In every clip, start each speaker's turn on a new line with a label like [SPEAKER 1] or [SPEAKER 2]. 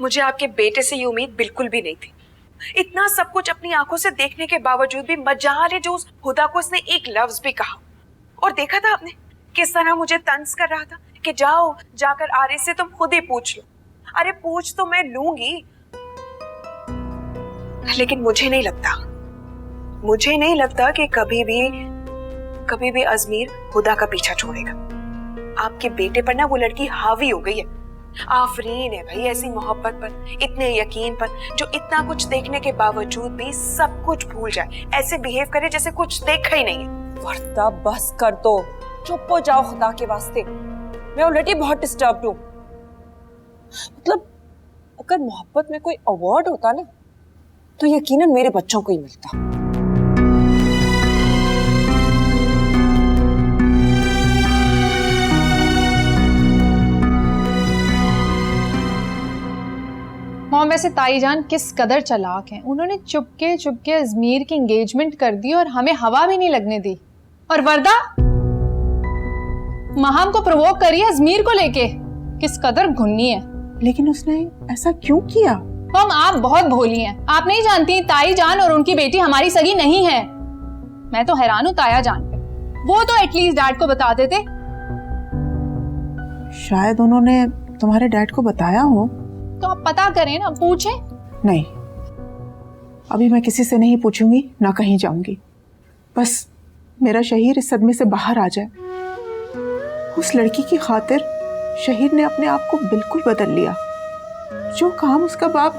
[SPEAKER 1] मुझे आपके बेटे से ये उम्मीद बिल्कुल भी नहीं थी। इतना सब कुछ अपनी आंखों से देखने के बावजूद भी मजाल है जो उस हुदा को उसने एक लफ्ज भी कहा। और देखा था आपने किस तरह मुझे तंज कर रहा था कि जाओ जाकर आरिफ से तुम खुद ही पूछ लो। अरे पूछ तो मैं लूंगी, लेकिन मुझे नहीं लगता कि कभी भी अजमीर हुदा का पीछा छोड़ेगा। आपके बेटे पर ना वो लड़की हावी हो गई है। आफरीन है भाई ऐसी मोहब्बत पर, इतने यकीन पर, जो इतना कुछ देखने के बावजूद भी सब कुछ भूल जाए, ऐसे बिहेव करे जैसे कुछ देखा ही नहीं है।
[SPEAKER 2] वर्दा बस कर दो, चुप हो जाओ खुदा के वास्ते। मैं ऑलरेडी बहुत डिस्टर्ब्ड हूँ। मतलब अगर मोहब्बत में कोई अवार्ड होता ना तो यकीनन मेरे बच्चों को ही मिलता।
[SPEAKER 3] मॉम, वैसे ताईजान किस कदर चालाक हैं। उन्होंने चुपके चुपके अजमीर की एंगेजमेंट कर दी और हमें हवा भी नहीं लगने दी। और वर्दा महम को प्रोवोक करिए अजमीर को लेके। किस कदर घुन्नी है।
[SPEAKER 2] लेकिन उसने ऐसा क्यों किया?
[SPEAKER 3] मॉम, आप बहुत भोली हैं। आप नहीं जानती ताईजान और उनकी बेटी हमारी सगी नहीं है। मैं तो हैरान हूँ ताया जान पे। वो तो एटलीस्ट डैड को बता देते।
[SPEAKER 2] शायद उन्होंने तुम्हारे डैड को बताया हो।
[SPEAKER 3] तो आप पता करें ना, पूछें।
[SPEAKER 2] नहीं, अभी मैं किसी से नहीं पूछूंगी, ना कहीं जाऊंगी। बस मेरा शहीर इस सदमे से बाहर आ जाए। उस लड़की की खातिर शहीर ने अपने आप को बिल्कुल बदल लिया। जो काम उसका बाप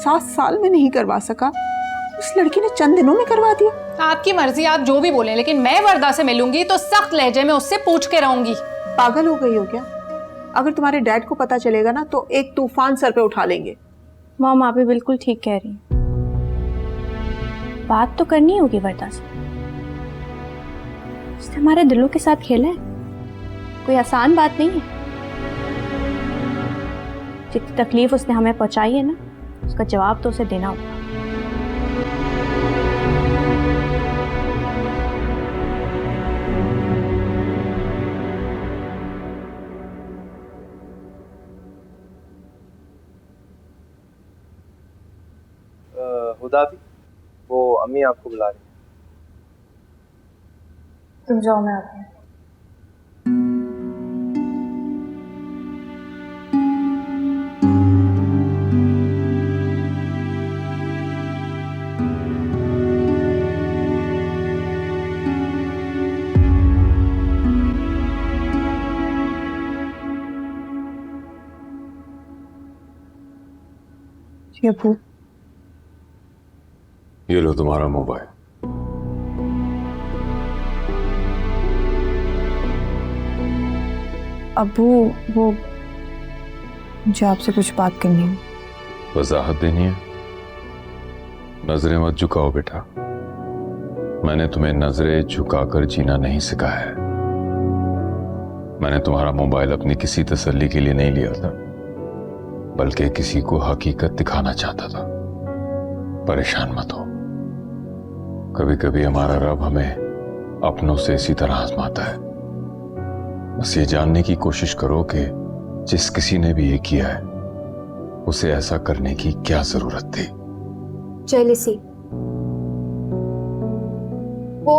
[SPEAKER 2] 7 साल में नहीं करवा सका, उस लड़की ने चंद दिनों में करवा दिया।
[SPEAKER 3] आपकी मर्जी, आप जो भी बोलें, लेकिन मैं वर्दा से मिलूंगी तो सख्त लहजे में उससे पूछ के रहूंगी।
[SPEAKER 2] पागल हो गई हो क्या? अगर तुम्हारे डैड को पता चलेगा ना तो एक तूफान सर पे उठा लेंगे।
[SPEAKER 4] मॉम, आप भी बिल्कुल ठीक कह रही हैं। बात तो करनी होगी वर्दा से। उसने हमारे दिलों के साथ खेला है, कोई आसान बात नहीं है। जितनी तकलीफ उसने हमें पहुंचाई है ना, उसका जवाब तो उसे देना होगा।
[SPEAKER 5] हुदा भी, वो अम्मी आपको बुला रही है।
[SPEAKER 4] तुम जाओ, मैं आती हूँ।
[SPEAKER 2] अब्बू,
[SPEAKER 6] ये लो तुम्हारा मोबाइल।
[SPEAKER 4] अब्बू, वो मुझे आपसे कुछ बात करनी है।
[SPEAKER 6] वजाहत देनी है? नजरें मत झुकाओ बेटा। मैंने तुम्हें नजरें झुकाकर जीना नहीं सिखाया है। मैंने तुम्हारा मोबाइल अपनी किसी तसल्ली के लिए नहीं लिया था, बल्कि किसी को हकीकत दिखाना चाहता था। परेशान मत हो। कभी कभी हमारा रब हमें अपनों से इसी तरह आजमाता है। बस ये जानने की कोशिश करो कि जिस किसी ने भी ये किया है उसे ऐसा करने की क्या जरूरत थी।
[SPEAKER 7] जेलसी, वो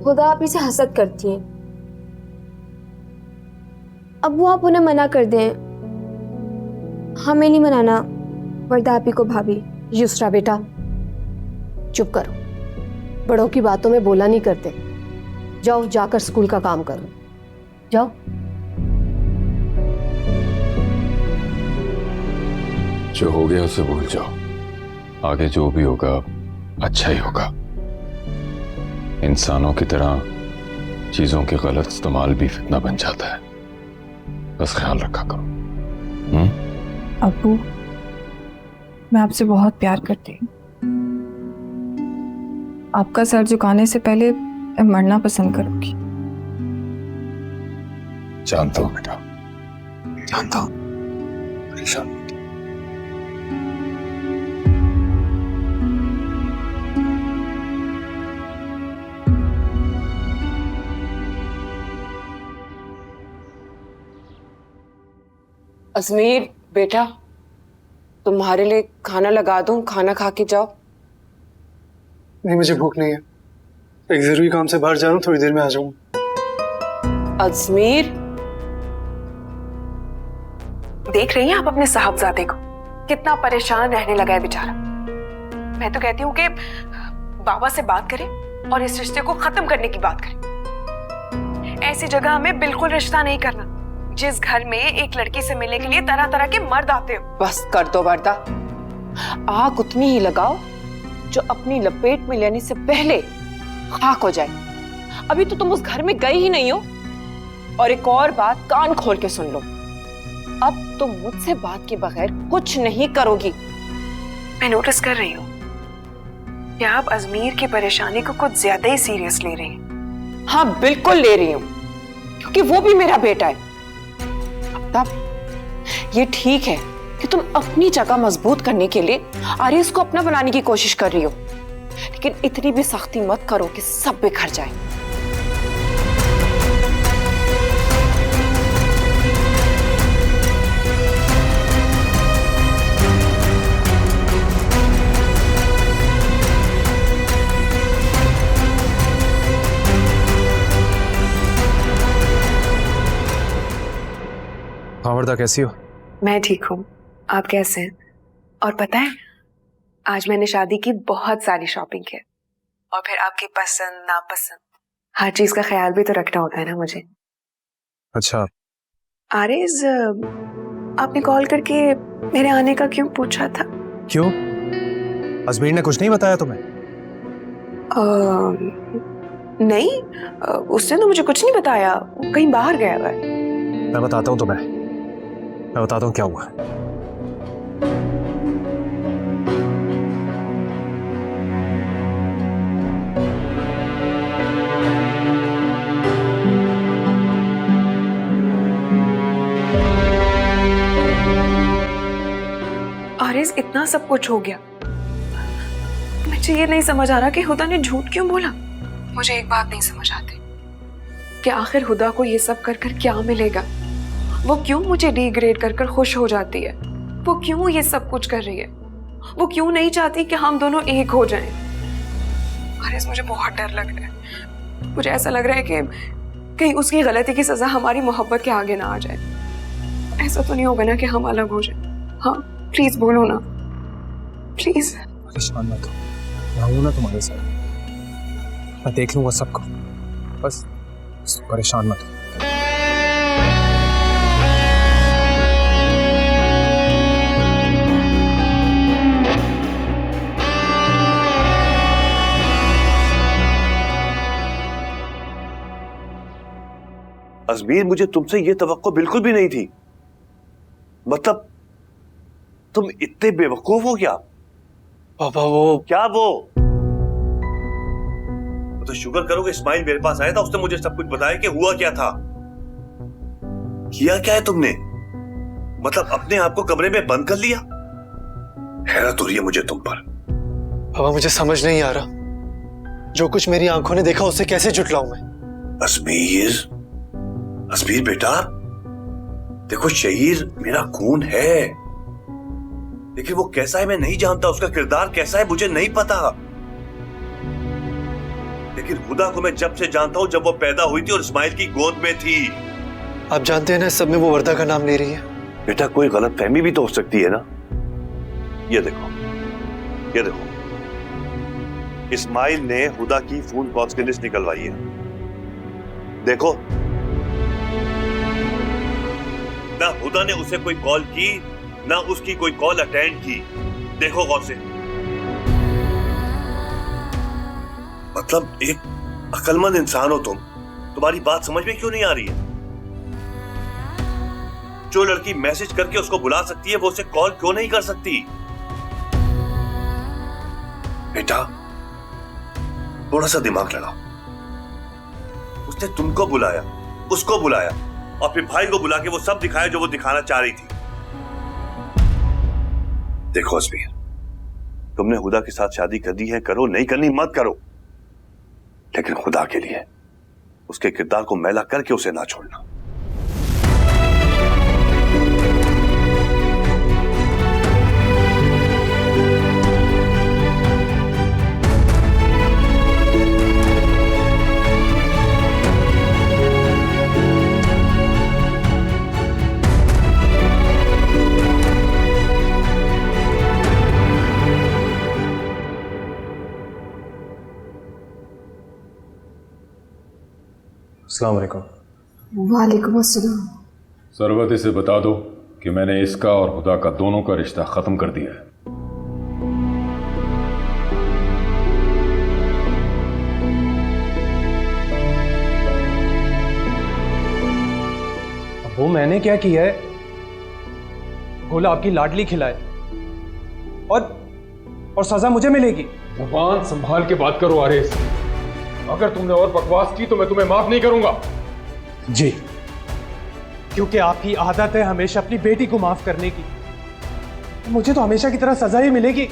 [SPEAKER 7] खुदा आप ही से हसद करती हैं। अब वो आप उन्हें मना कर दें। हमें नहीं मनाना वर्दा आपी को भाभी।
[SPEAKER 8] युसरा बेटा चुप करो, बड़ों की बातों में बोला नहीं करते। जाओ जाकर स्कूल का काम करो, जाओ।
[SPEAKER 6] जो हो गया उसे भूल जाओ। आगे जो भी होगा अच्छा ही होगा। इंसानों की तरह चीजों के गलत इस्तेमाल भी फितना बन जाता है। बस ख्याल रखा करो।
[SPEAKER 4] अब्बू, मैं आपसे बहुत प्यार करती हूँ। आपका सर झुकाने से पहले मैं मरना पसंद करूंगी।
[SPEAKER 6] जानता हूं बेटा, जानता हूं। परेशान मत।
[SPEAKER 2] अजमीर बेटा,
[SPEAKER 1] तुम्हारे लिए खाना लगा दूं, खाना खा के जाओ।
[SPEAKER 9] नहीं, मुझे भूख नहीं है। एक जरूरी काम से बाहर जा रहा हूँ, थोड़ी देर में आ जाऊंगा।
[SPEAKER 1] अजमीर, देख रही हैं आप अपने साहबजादे को, कितना परेशान रहने लगा है बेचारा। मैं तो कहती हूँ कि बाबा से बात करें और इस रिश्ते को खत्म करने की बात करें। ऐसी जगह हमें बिल्कुल रिश्ता नहीं करना जिस घर में एक लड़की से मिलने के लिए तरह तरह के मर्द आते हो। बस कर दो वर्दा, आग उतनी ही लगाओ जो अपनी लपेट में लेने से पहले खाक हो जाए। अभी तो तुम उस घर में गए ही नहीं हो। और एक और बात कान खोल के सुन लो, अब तुम मुझसे बात के बगैर कुछ नहीं करोगी। मैं नोटिस कर रही हूँ कि आप अजमीर की परेशानी को कुछ ज्यादा ही सीरियस ले रही हैं। हाँ, बिल्कुल ले रही हूँ, क्योंकि वो भी मेरा बेटा है। तब ये ठीक है कि तुम अपनी जगह मजबूत करने के लिए आरिस को अपना बनाने की कोशिश कर रही हो, लेकिन इतनी भी सख्ती मत करो कि सब बिखर जाए।
[SPEAKER 9] हाँ वर्दा, कैसी हो?
[SPEAKER 1] मैं ठीक हूँ, आप कैसे हैं? और पता है, आज मैंने शादी की बहुत सारी शॉपिंग की और फिर आपकी पसंद नापसंद हर चीज का ख्याल भी तो रखना होता है ना मुझे।
[SPEAKER 9] अच्छा,
[SPEAKER 1] आरिज, आपने कॉल करके मेरे आने का क्यों पूछा था?
[SPEAKER 9] क्यों? अजमीर ने कुछ नहीं बताया तुम्हें?
[SPEAKER 1] नहीं, उसने तो मुझे कुछ नहीं बताया, वो कहीं बाहर गया हुआ है।
[SPEAKER 9] मैं बताता हूँ तुम्हें, मैं बताता हूँ क्या हुआ।
[SPEAKER 1] आरिज, इतना सब कुछ हो गया, मुझे ये नहीं समझ आ रहा कि हुदा ने झूठ क्यों बोला। मुझे एक बात नहीं समझ आती कि आखिर हुदा को ये सब कर कर क्या मिलेगा। वो क्यों मुझे डिग्रेड कर कर खुश हो जाती है? वो क्यों ये सब कुछ कर रही है? वो क्यों नहीं चाहती कि हम दोनों एक हो जाएं? आरिज, मुझे बहुत डर लग रहा है। मुझे ऐसा लग रहा है कि कहीं उसकी गलती की सजा हमारी मोहब्बत के आगे ना आ जाए। ऐसा तो नहीं होगा ना कि हम अलग हो जाए? हाँ, प्लीज बोलो ना, प्लीज।
[SPEAKER 9] परेशान मत हो, मैं हूं ना तुम्हारे साथ, मैं देख लूंगा सबको, बस परेशान मत हो।
[SPEAKER 10] अजमीर, मुझे तुमसे ये तवक्को बिल्कुल भी नहीं थी। मतलब तुम इतने बेवकूफ हो क्या?
[SPEAKER 9] पापा, वो
[SPEAKER 10] क्या वो? तो शुक्र करो कि इस्माइल मेरे पास आया था, उसने मुझे सब कुछ बताया कि हुआ क्या था। किया क्या है तुमने? मतलब अपने आप को कमरे में बंद कर लिया? हैरत हो रही है मुझे तुम पर।
[SPEAKER 9] पापा, मुझे समझ नहीं आ रहा, जो कुछ मेरी आंखों ने देखा उससे कैसे जुटलाऊं मैं?
[SPEAKER 10] अजमीर, अजमीर बेटा, देखो शहीर मेरा खून है, लेकिन वो कैसा है मैं नहीं जानता, उसका किरदार कैसा है मुझे नहीं पता। लेकिन हुदा को मैं जब से जानता हूं, जब वो पैदा हुई थी और इस्माइल की गोद में थी।
[SPEAKER 9] आप जानते हैं ना, सब में वो वर्दा का नाम ले रही है।
[SPEAKER 10] बेटा, कोई गलत फहमी भी तो हो सकती है ना। ये देखो, ये देखो, इस्माइल ने हुदा की फोन कॉल्स की लिस्ट निकलवाई है। देखो, ना हुदा ने उसे कोई कॉल की, ना उसकी कोई कॉल अटेंड की। देखो गौर से। मतलब एक अक्लमंद इंसान हो तुम, तुम्हारी बात समझ में क्यों नहीं आ रही है? जो लड़की मैसेज करके उसको बुला सकती है, वो उसे कॉल क्यों नहीं कर सकती? बेटा, थोड़ा सा दिमाग लगाओ। उसने तुमको बुलाया, उसको बुलाया और फिर भाई को बुला के वो सब दिखाया जो वो दिखाना चाह रही थी। देखो अजमीर, तुमने हुदा के साथ शादी करनी है करो, नहीं करनी मत करो, लेकिन खुदा के लिए उसके किरदार को मैला करके उसे ना छोड़ना।
[SPEAKER 9] अस्सलाम वालेकुम।
[SPEAKER 7] वालेकुम अस्सलाम।
[SPEAKER 6] सरवत इसे बता दो कि मैंने इसका और हुदा का दोनों का रिश्ता खत्म कर दिया है।
[SPEAKER 9] वो मैंने क्या किया है? बोला आपकी लाडली खिलाए और सजा मुझे मिलेगी।
[SPEAKER 6] जुबान संभाल के बात करो आरिस। अगर तुमने और बकवास की तो मैं तुम्हें माफ नहीं करूंगा।
[SPEAKER 9] जी, क्योंकि आपकी आदत है हमेशा अपनी बेटी को माफ करने की। मुझे तो हमेशा की तरह सजा ही मिलेगी।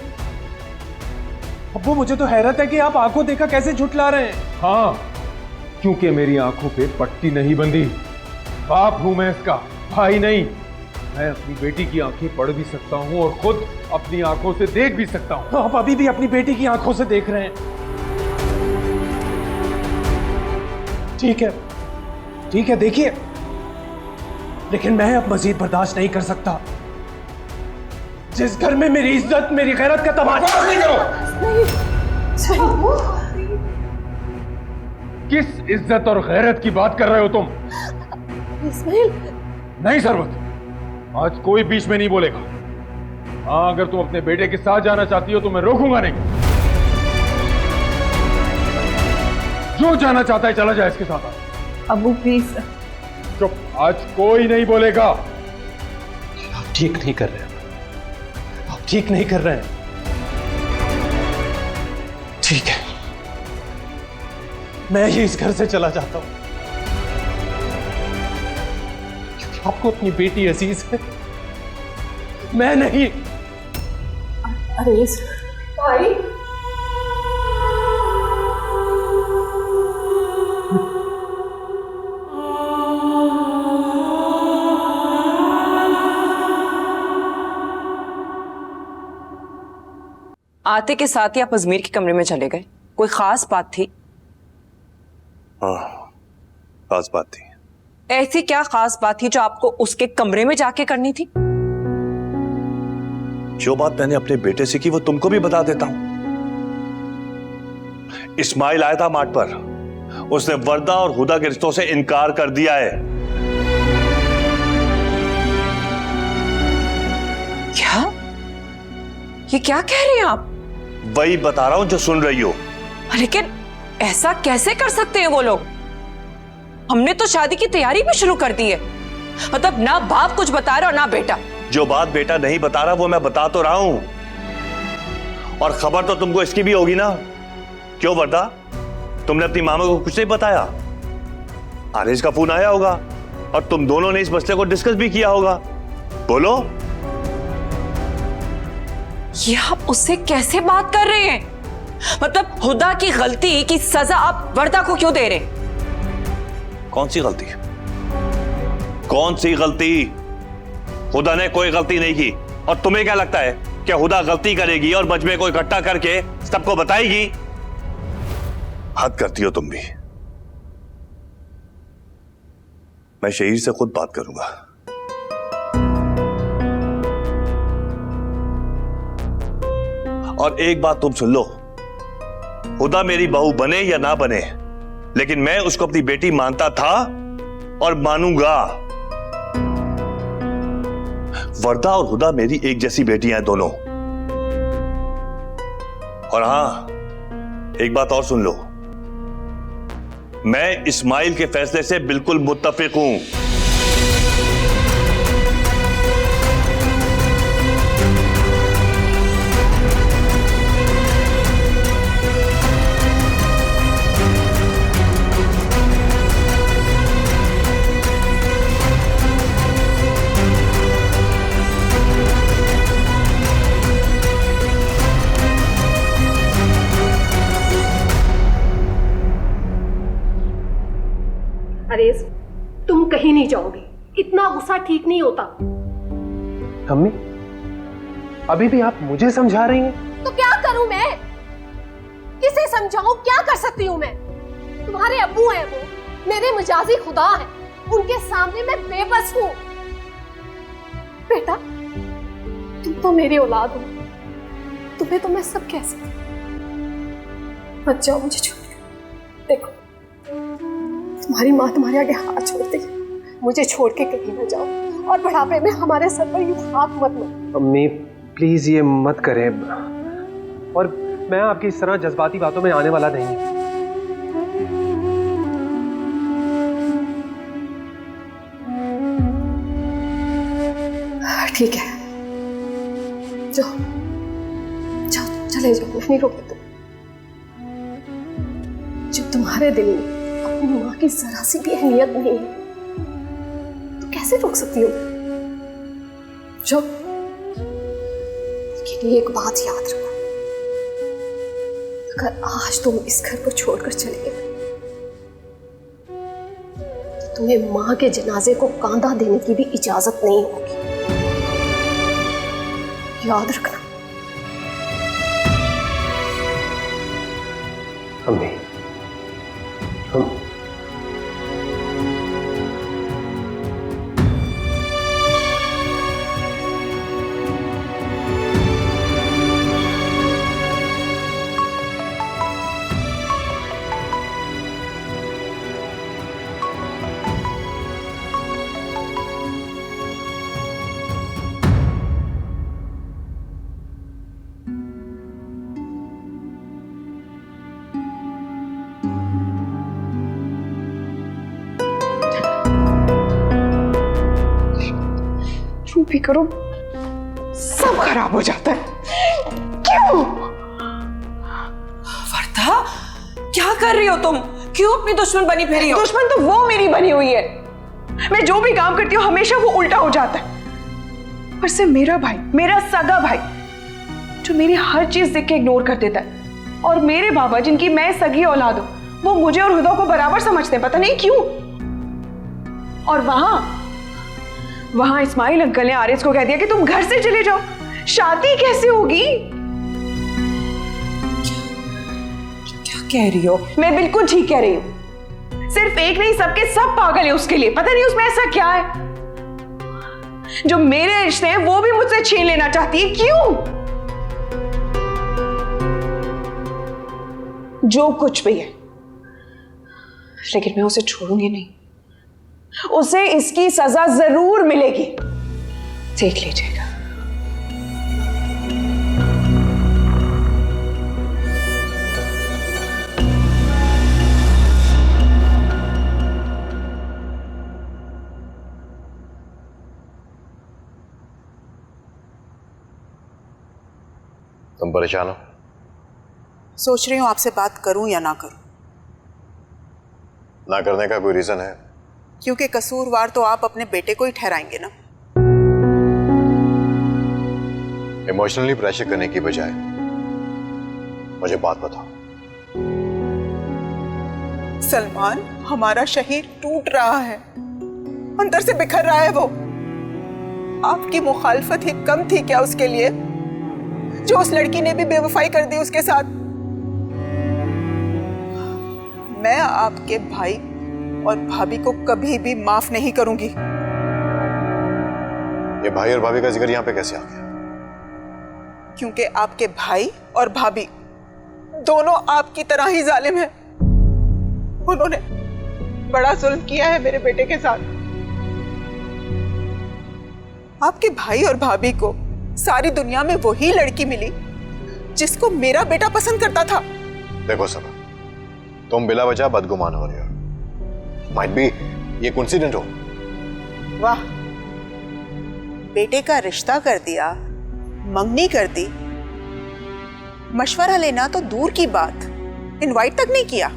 [SPEAKER 9] अब्बू, मुझे तो हैरत है कि आप आंखों देखा कैसे झुठला रहे हैं।
[SPEAKER 6] हाँ, क्योंकि मेरी आंखों पे पट्टी नहीं बंधी। बाप हूं मैं इसका, भाई नहीं। मैं अपनी बेटी की आंखें पढ़ भी सकता हूं और खुद अपनी आंखों से देख भी सकता हूं।
[SPEAKER 9] आप अभी भी अपनी बेटी की आंखों से देख रहे हैं। ठीक है, देखिए, लेकिन मैं अब मजीद बर्दाश्त नहीं कर सकता। जिस घर में मेरी इज्जत, मेरी गैरत का तमाशा नहीं करो।
[SPEAKER 6] किस इज्जत और गैरत की बात कर रहे हो तुम?
[SPEAKER 8] इस्माइल,
[SPEAKER 6] नहीं सरवत, आज कोई बीच में नहीं बोलेगा। हाँ, अगर तुम अपने बेटे के साथ जाना चाहती हो तो मैं रोकूंगा नहीं। जो जाना चाहता है चला जाए इसके साथ।
[SPEAKER 2] अबू प्लीज।
[SPEAKER 6] चुप, आज कोई नहीं बोलेगा।
[SPEAKER 9] आप ठीक नहीं कर रहे हैं। आप ठीक नहीं कर रहे हैं। ठीक है, मैं ही इस घर से चला जाता हूं, क्योंकि आपको अपनी बेटी अजीज है, मैं नहीं।
[SPEAKER 2] अरेस
[SPEAKER 8] भाई,
[SPEAKER 11] आते के साथ ही आप अजमीर के कमरे में चले गए। कोई खास बात थी?
[SPEAKER 10] हाँ, खास बात थी।
[SPEAKER 11] ऐसी क्या खास बात थी जो आपको उसके कमरे में जाके करनी थी?
[SPEAKER 10] जो बात मैंने अपने बेटे से की वो तुमको भी बता देता हूं। इस्माइल आया था मार्ट पर, उसने वर्दा और हुदा के रिश्तों से इनकार कर दिया है।
[SPEAKER 11] क्या? ये क्या कह रहे हैं आप?
[SPEAKER 10] वही बता रहा हूं जो सुन रही हो।
[SPEAKER 11] लेकिन ऐसा कैसे कर सकते हैं वो लोग? हमने तो शादी की तैयारी भी शुरू कर दी है। मतलब ना बाप कुछ बता रहा और ना बेटा।
[SPEAKER 10] जो बात बेटा नहीं बता रहा वो मैं बता तो रहा हूं। और खबर तो तुमको इसकी भी होगी ना। क्यों वर्दा, तुमने अपनी मामा को कुछ नहीं बताया? आरिस का फोन आया होगा और तुम दोनों ने इस मसले को डिस्कस भी किया होगा। बोलो।
[SPEAKER 11] ये आप उससे कैसे बात कर रहे हैं? मतलब हुदा की गलती की सजा आप वर्दा को क्यों दे रहे?
[SPEAKER 10] कौन सी गलती? कौन सी गलती? हुदा ने कोई गलती नहीं की। और तुम्हें क्या लगता है कि हुदा गलती करेगी और मजमे को इकट्ठा करके सबको बताएगी? हद करती हो तुम भी। मैं शहीर से खुद बात करूंगा। और एक बात तुम सुन लो, हुदा मेरी बहू बने या ना बने, लेकिन मैं उसको अपनी बेटी मानता था और मानूंगा। वर्दा और हुदा मेरी एक जैसी बेटियां हैं दोनों। और हां, एक बात और सुन लो, मैं इस्माइल के फैसले से बिल्कुल मुत्तफिक हूं।
[SPEAKER 8] अरेस, तुम कहीं नहीं जाओगे। इतना गुस्सा ठीक नहीं होता।
[SPEAKER 9] अम्मी, अभी भी आप मुझे समझा रही हैं?
[SPEAKER 8] तो क्या करूं मैं? किसे समझाऊं? क्या कर सकती हूं मैं? तुम्हारे अब्बू हैं वो, मेरे मिजाजी खुदा हैं। उनके सामने मैं बेबस हूं। बेटा, तुम तो मेरी औलाद हो, तुम्हें तो मैं सब कह सकती। मत जाओ मुझे छोड़। देखो, तुम्हारी माँ तुम्हारे आगे हाथ छोड़ती है, मुझे छोड़ के कहीं ना जाओ और बुढ़ापे में हमारे सर पर यूं हाथ मत लो।
[SPEAKER 9] अम्मी प्लीज ये मत करें, और मैं आपकी इस तरह जज्बाती बातों में आने वाला नहीं हूं।
[SPEAKER 8] ठीक है, जाओ जाओ, चले जाओ, मैं नहीं रोकती तुम। जब तुम्हारे दिल में अपनी माँ की जरा सी भी अहमियत नहीं है तो कैसे रोक सकती हो? जाओ, लेकिन एक बात याद रखो, अगर आज तुम इस घर को छोड़कर चले गए तो तुम्हें माँ के जनाजे को कांधा देने की भी इजाजत नहीं होगी, याद रखना।
[SPEAKER 9] अम्मी हम
[SPEAKER 2] जो भी करो सब खराब हो जाता है। क्यों?
[SPEAKER 11] वर्धा, क्या कर रही हो तुम? क्यों अपनी दुश्मन बनी फिरी हो?
[SPEAKER 2] दुश्मन तो वो मेरी बनी हुई है। मैं जो भी काम करती हूँ हमेशा वो उल्टा हो जाता है। पर से मेरा भाई, मेरा सगा भाई, जो मेरी हर चीज देख के इग्नोर कर देता है, और मेरे बाबा जिनकी मैं सगी औलाद हूं, वो मुझे और हुदा को बराबर समझते हैं, पता नहीं क्यों। और वहां इस्माइल अंकल ने आरिस को कह दिया कि तुम घर से चले जाओ, शादी कैसे होगी?
[SPEAKER 11] क्या कह रही हो?
[SPEAKER 2] मैं बिल्कुल ठीक कह रही हूं। सिर्फ एक नहीं, सबके सब पागल है उसके लिए। पता नहीं उसमें ऐसा क्या है जो मेरे रिश्ते हैं वो भी मुझसे छीन लेना चाहती है। क्यों? जो कुछ भी है, लेकिन मैं उसे छोड़ूंगी नहीं। उसे इसकी सजा जरूर मिलेगी, देख लीजिएगा।
[SPEAKER 6] तुम परेशान हो?
[SPEAKER 2] सोच रही हूं आपसे बात करूं या ना करूं।
[SPEAKER 6] ना करने का कोई रीजन है?
[SPEAKER 2] क्योंकि कसूरवार तो आप अपने बेटे को ही ठहराएंगे ना।
[SPEAKER 6] इमोशनली प्रेशर करने की बजाय मुझे बात बताओ।
[SPEAKER 2] सलमान, हमारा शहीर टूट रहा है, अंदर से बिखर रहा है। वो आपकी मुखालफत ही कम थी क्या उसके लिए, जो उस लड़की ने भी बेवफाई कर दी उसके साथ? मैं आपके भाई और भाभी को कभी भी माफ नहीं करूंगी।
[SPEAKER 6] ये भाई और भाभी का जिक्र यहाँ पे कैसे आ गया?
[SPEAKER 2] क्योंकि आपके भाई और भाभी दोनों आपकी तरह ही जालिम हैं। उन्होंने बड़ा जुल्म किया है मेरे बेटे के साथ। आपके भाई और भाभी को सारी दुनिया में वही लड़की मिली जिसको मेरा बेटा पसंद करता था।
[SPEAKER 6] देखो सबा, तुम बिला वजह बदगुमान हो रहे हो। माइट बी ये कोइंसिडेंट हो।
[SPEAKER 2] वाह, बेटे का रिश्ता कर दिया, मंगनी कर दी, मशवरा लेना तो दूर की बात, इनवाइट तक नहीं किया।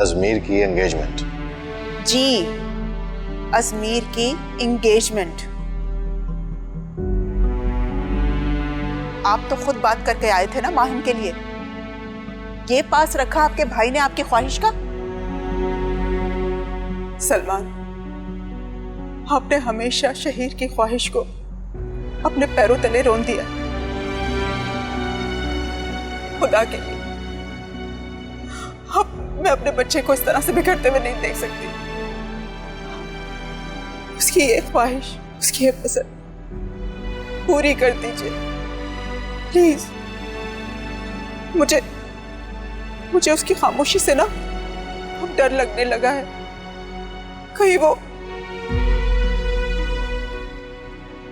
[SPEAKER 6] अजमीर की एंगेजमेंट?
[SPEAKER 2] जी, अजमीर की एंगेजमेंट। आप तो खुद बात करके आए थे ना माहिम के लिए। ये पास रखा आपके भाई ने आपकी ख्वाहिश का? सलमान, आपने हमेशा शहीर की ख्वाहिश को अपने पैरों तले रोन दिया। खुदा के लिए अब मैं अपने बच्चे को इस तरह से बिगड़ते हुए नहीं देख सकती। उसकी ये ख्वाहिश, उसकी ये पसंद पूरी कर दीजिए प्लीज। मुझे उसकी खामोशी से ना अब डर लगने लगा है, कहीं वो।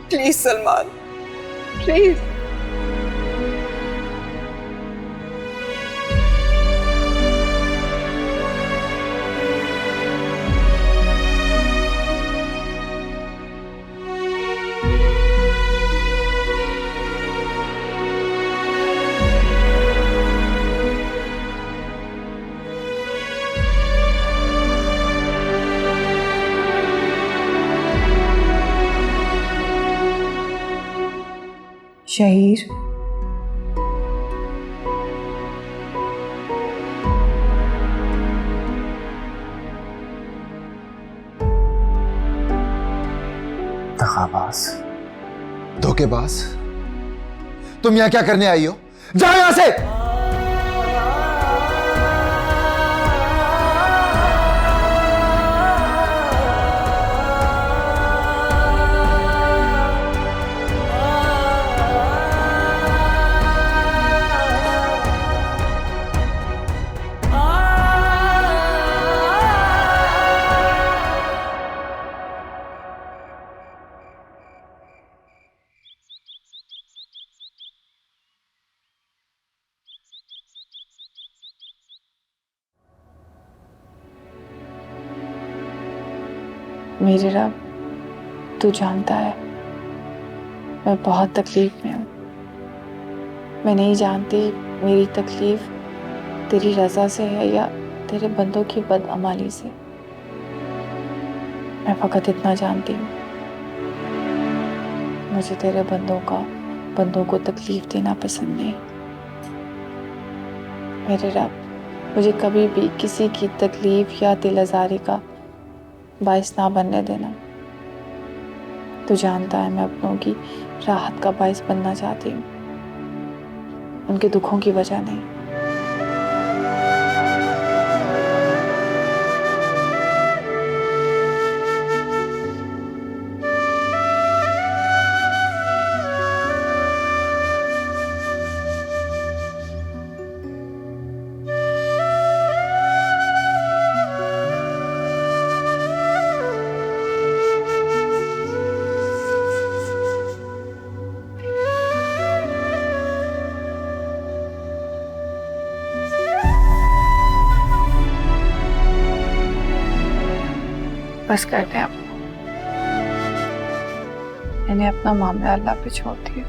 [SPEAKER 2] Please Salman, please.
[SPEAKER 4] शहीर,
[SPEAKER 12] दगाबाज, धोखेबाज, तुम यहां क्या करने आई हो? जाओ यहां से।
[SPEAKER 4] मेरे रब, तू जानता है मैं बहुत तकलीफ में हूँ। मैं नहीं जानती मेरी तकलीफ तेरी रजा से है या तेरे बंदों की बदअमाली से। मैं फकत इतना जानती हूँ, मुझे तेरे बंदों को तकलीफ देना पसंद नहीं। मेरे रब, मुझे कभी भी किसी की तकलीफ या दिल आज़ारी का बाइस ना बनने देना। तू जानता है मैं अपनों की राहत का बाइस बनना चाहती हूँ, उनके दुखों की वजह नहीं। बस कर दे अब, मैंने अपना मामला अल्लाह पे छोड़ दिया।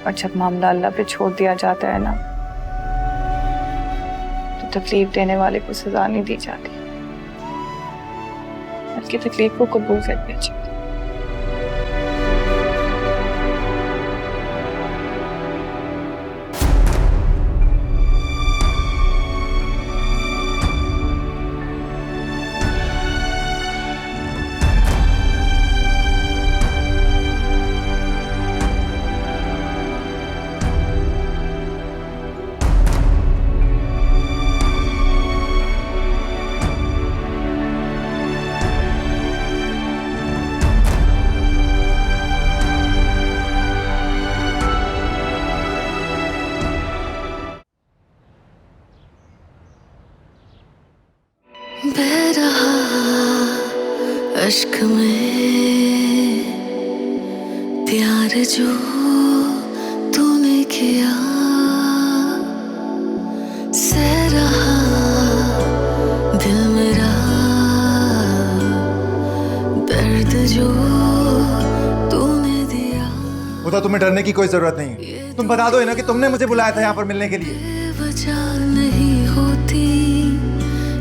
[SPEAKER 4] और जब मामला अल्लाह पे छोड़ दिया जाता है ना, तो तकलीफ देने वाले को सजा नहीं दी जाती, बल्कि तकलीफ को कबूल कर लिया जाता है।
[SPEAKER 13] बह रहा अश्क में प्यार जो तूने किया, सह रहा दिल मेरा दर्द जो तूने दिया।
[SPEAKER 12] खुदा, तुम्हें डरने की कोई जरूरत नहीं है। तुम बता दो ना कि तुमने मुझे बुलाया था यहाँ पर मिलने के लिए।
[SPEAKER 13] वजह नहीं होती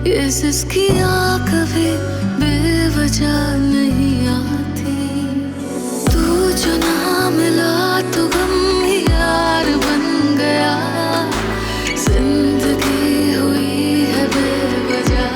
[SPEAKER 13] ये सिस्कियाँ कभी बेवजह नहीं आती। तू जो ना मिला तो गम ही यार बन गया, जिंदगी हुई है बेवजह।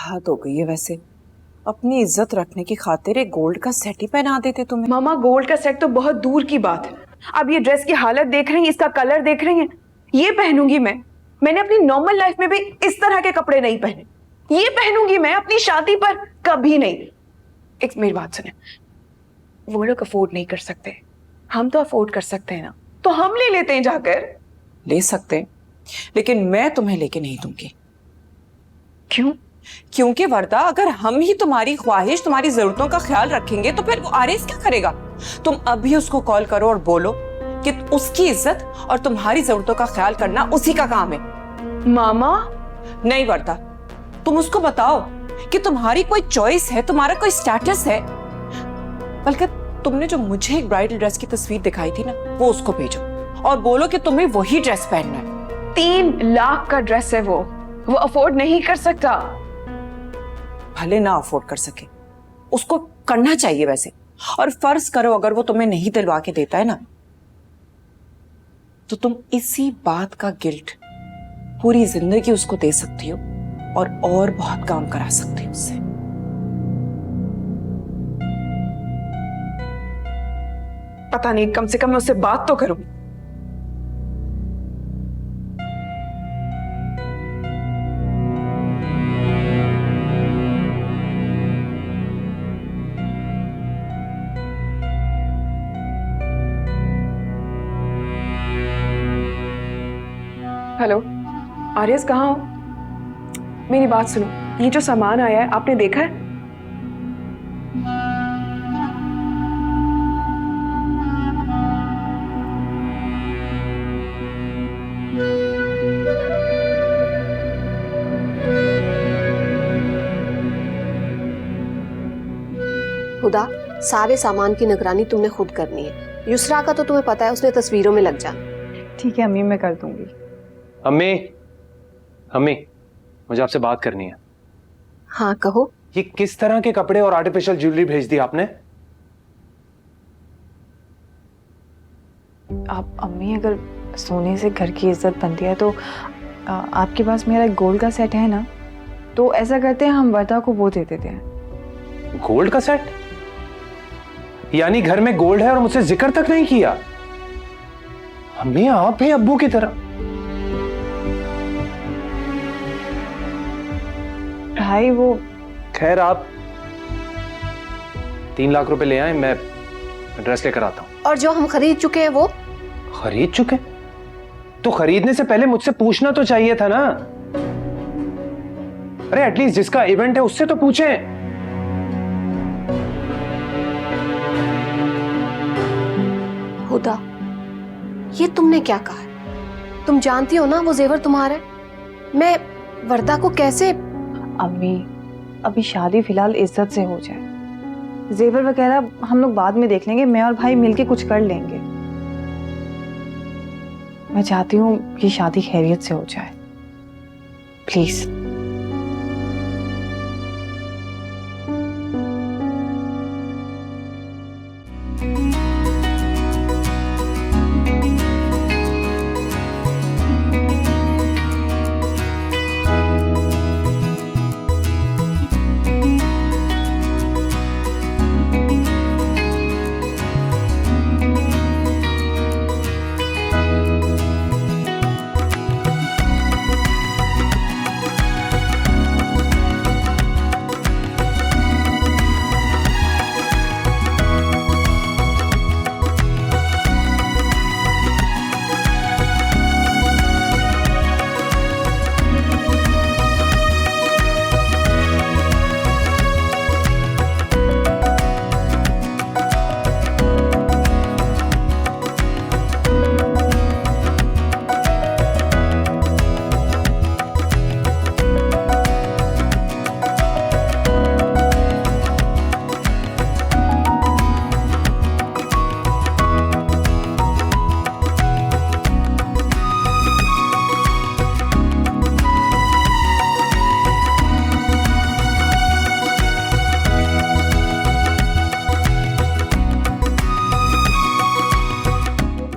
[SPEAKER 11] हद हो गई है वैसे। अपनी इज्जत रखने की खातिर एक गोल्ड का सेट ही पहना देते तुम्हें।
[SPEAKER 2] मामा गोल्ड का सेट तो बहुत दूर की बात है। अब ये ड्रेस की हालत देख रही हैं, इसका कलर देख रही हैं, ये पहनूंगी मैं। मैंने अपनी नॉर्मल लाइफ में भी इस तरह के कपड़े नहीं पहने। ये पहनूंगी मैं अपनी शादी पर, कभी नहीं। एक मेरी बात सुने, वो लोग अफोर्ड नहीं कर सकते, हम तो अफोर्ड कर सकते हैं ना, तो हम ले लेते हैं जाकर।
[SPEAKER 11] ले सकते हैं, लेकिन मैं तुम्हें लेके नहीं दूंगी।
[SPEAKER 2] क्यों?
[SPEAKER 11] क्योंकि वर्दा, अगर हम ही तुम्हारी ख्वाहिश, तुम्हारी जरूरतों का ख्याल रखेंगे तो फिर वो आरिस क्या करेगा? तुम अभी उसको कॉल करो और बोलो कि उसकी इज्जत और तुम्हारी जरूरतों का ख्याल करना उसी का काम है।
[SPEAKER 2] मामा
[SPEAKER 11] नहीं वर्दा, तुम उसको बताओ कि तुम्हारी कोई चॉइस है, तुम्हारा कोई स्टेटस है। बल्कि तुमने जो मुझे एक ब्राइडल ड्रेस की तस्वीर दिखाई थी ना, वो उसको भेजो और बोलो कि तुम्हें वही ड्रेस पहनना है।
[SPEAKER 2] 3 लाख का ड्रेस है वो अफोर्ड नहीं कर सकता।
[SPEAKER 11] भले ना अफोर्ड कर सके, उसको करना चाहिए वैसे। और फर्ज करो अगर वो तुम्हें नहीं दिलवा के देता है ना, तो तुम इसी बात का गिल्ट पूरी जिंदगी उसको दे सकती हो और बहुत काम करा सकती हो उससे।
[SPEAKER 2] पता नहीं, कम से कम मैं उससे बात तो करूं। हेलो आर्यस, कहाँ हो? मेरी बात सुनो, ये जो सामान आया है आपने देखा है?
[SPEAKER 8] खुदा, सारे सामान की निगरानी तुमने खुद करनी है। युसरा का तो तुम्हें पता है, उसने तस्वीरों में लग जाना।
[SPEAKER 14] ठीक है अम्मी, मैं कर दूंगी।
[SPEAKER 9] अम्मी, अम्मी, मुझे आपसे बात करनी है।
[SPEAKER 8] हाँ कहो।
[SPEAKER 9] ये किस तरह के कपड़े और आर्टिफिशियल ज्वेलरी भेज दी आपने?
[SPEAKER 14] आप अम्मी, अगर सोने से घर की इज्जत बनती है तो आपके पास मेरा गोल्ड का सेट है ना, तो ऐसा करते हैं हम वर्दा को वो दे देते हैं।
[SPEAKER 9] गोल्ड का सेट? यानी घर में गोल्ड है और मुझसे जिक्र तक नहीं किया? अम्मी, आप ही अब्बू की तरह।
[SPEAKER 14] भाई वो
[SPEAKER 9] खैर, आप 3 लाख रुपए ले आए, मैं ड्रेस लेकर आता हूं।
[SPEAKER 8] और जो हम खरीद चुके हैं वो?
[SPEAKER 9] खरीद चुके? तो खरीदने से पहले मुझसे पूछना तो चाहिए था ना। अरे एटलीस्ट जिसका इवेंट है उससे तो पूछें।
[SPEAKER 8] खुदा, ये तुमने क्या कहा है? तुम जानती हो ना वो जेवर तुम्हारा है। मैं वर्दा को कैसे?
[SPEAKER 14] अम्मी, अभी शादी फिलहाल इज्जत से हो जाए, जेवर वगैरह हम लोग बाद में देख लेंगे, मैं और भाई मिलके कुछ कर लेंगे। मैं चाहती हूँ ये शादी खैरियत से हो जाए, प्लीज।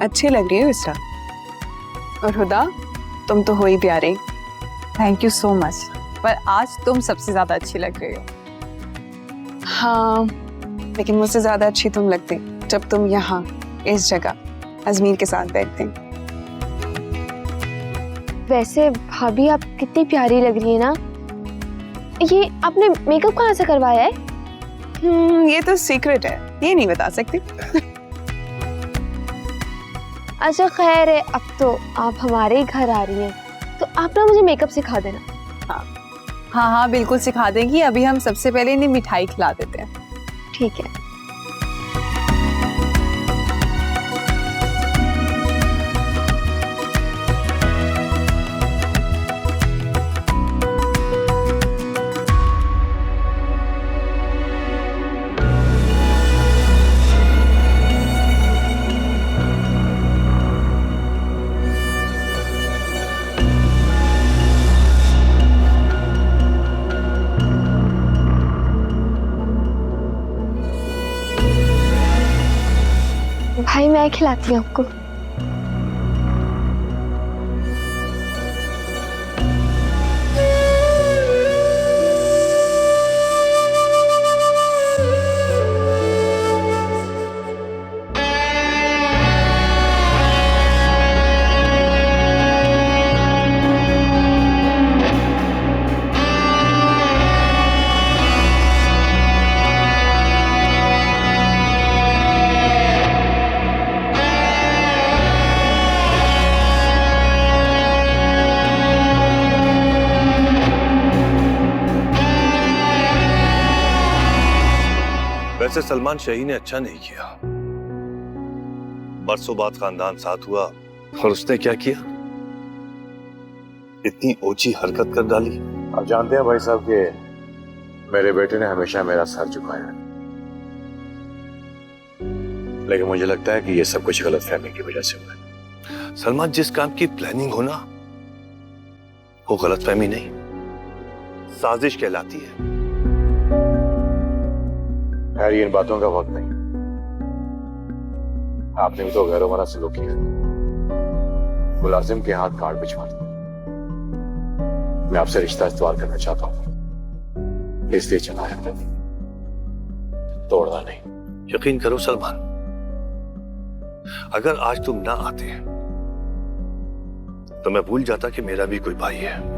[SPEAKER 2] अच्छी लग रही है विस्टा। और हुदा, तुम तो हो ही प्यारी।
[SPEAKER 14] Thank you so much.
[SPEAKER 3] पर आज तुम सबसे ज्यादा अच्छी लग रही हो।
[SPEAKER 1] हाँ, लेकिन मुझसे ज्यादा अच्छी तुम लगती जब तुम यहाँ इस जगह अजमीर के साथ बैठते।
[SPEAKER 7] वैसे भाभी आप कितनी प्यारी लग रही है ना। ये आपने मेकअप कहाँ से करवाया है?
[SPEAKER 1] ये तो सीक्रेट है, ये नहीं बता सकती।
[SPEAKER 7] अच्छा खैर है, अब तो आप हमारे ही घर आ रही हैं, तो आप ना मुझे मेकअप सिखा देना।
[SPEAKER 3] हाँ हाँ बिल्कुल सिखा देंगी। अभी हम सबसे पहले इन्हें मिठाई खिला देते हैं।
[SPEAKER 7] ठीक है। भाई मैं खिलाती हूँ आपको।
[SPEAKER 10] वैसे सलमान शाही ने अच्छा नहीं किया। बरसों बाद खानदान साथ हुआ और उसने क्या किया, इतनी ऊंची हरकत कर डाली।
[SPEAKER 6] आप जानते हैं भाई साहब कि मेरे बेटे ने हमेशा मेरा सर झुकाया, लेकिन मुझे लगता है कि ये सब कुछ गलतफहमी की वजह से हुआ है।
[SPEAKER 10] सलमान, जिस काम की प्लानिंग हो ना, वो गलतफहमी नहीं, साजिश कहलाती है।
[SPEAKER 6] खैर इन बातों का वक्त नहीं। आपने भी तो गैरोमाना सलूक किया, मुलाजिम के हाथ काट भिजवा दिया। मैं आपसे रिश्ता इस्तेमाल करना चाहता हूं, इसलिए चला है, तोड़ना नहीं।
[SPEAKER 10] यकीन करो सलमान, अगर आज तुम ना आते तो मैं भूल जाता कि मेरा भी कोई भाई है।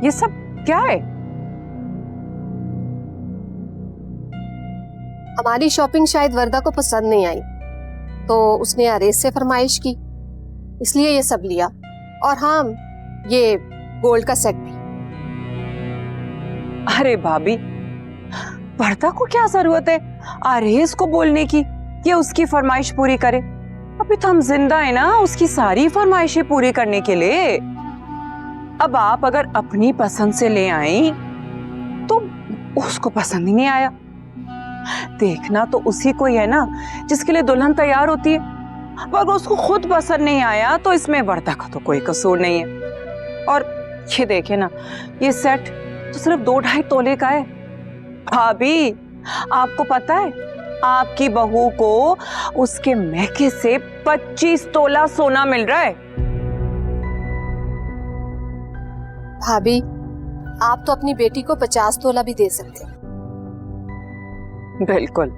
[SPEAKER 11] ये सब क्या है?
[SPEAKER 8] हमारी शॉपिंग शायद वर्दा को पसंद नहीं आई, तो उसने अरेज से फरमाइश की, इसलिए ये सब लिया। और हाँ, ये गोल्ड का सेट भी।
[SPEAKER 11] अरे भाभी, वर्दा को क्या जरूरत है अरेज को बोलने की, ये उसकी फरमाइश पूरी करे? अभी तो हम जिंदा है ना उसकी सारी फरमाइशें पूरी करने के लिए। अब आप अगर अपनी पसंद से ले आई तो उसको पसंद ही नहीं आया। देखना तो उसी को ही है ना जिसके लिए दुल्हन तैयार होती है। अगर उसको खुद पसंद नहीं आया तो इसमें वर्दा का तो कोई कसूर नहीं है। और ये देखे ना, ये सेट तो सिर्फ 2-2.5 तोले का है। भाभी, आपको पता है आपकी बहू को उसके महके से 25 तोला सोना मिल रहा है।
[SPEAKER 8] भाभी, आप तो अपनी बेटी को 50 तोला भी दे सकते हैं।
[SPEAKER 11] बिल्कुल।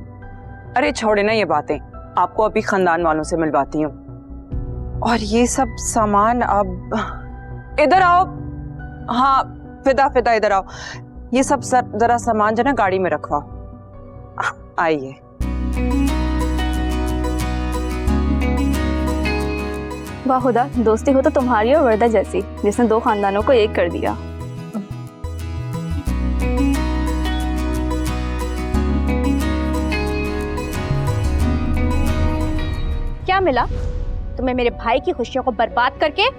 [SPEAKER 11] अरे छोड़े ना ये बातें, आपको अभी खानदान वालों से मिलवाती हूँ। और ये सब सामान अब इधर आओ। हाँ फिदा इधर आओ। ये सब जरा सामान जो ना गाड़ी में रखवाओ। आइए।
[SPEAKER 15] वाह खुदा, दोस्ती हो तो तुम्हारी और वर्दा जैसी, जिसने 2 खानदानों को एक कर दिया।
[SPEAKER 16] क्या मिला तुम्हें मेरे भाई की खुशियों को बर्बाद करके?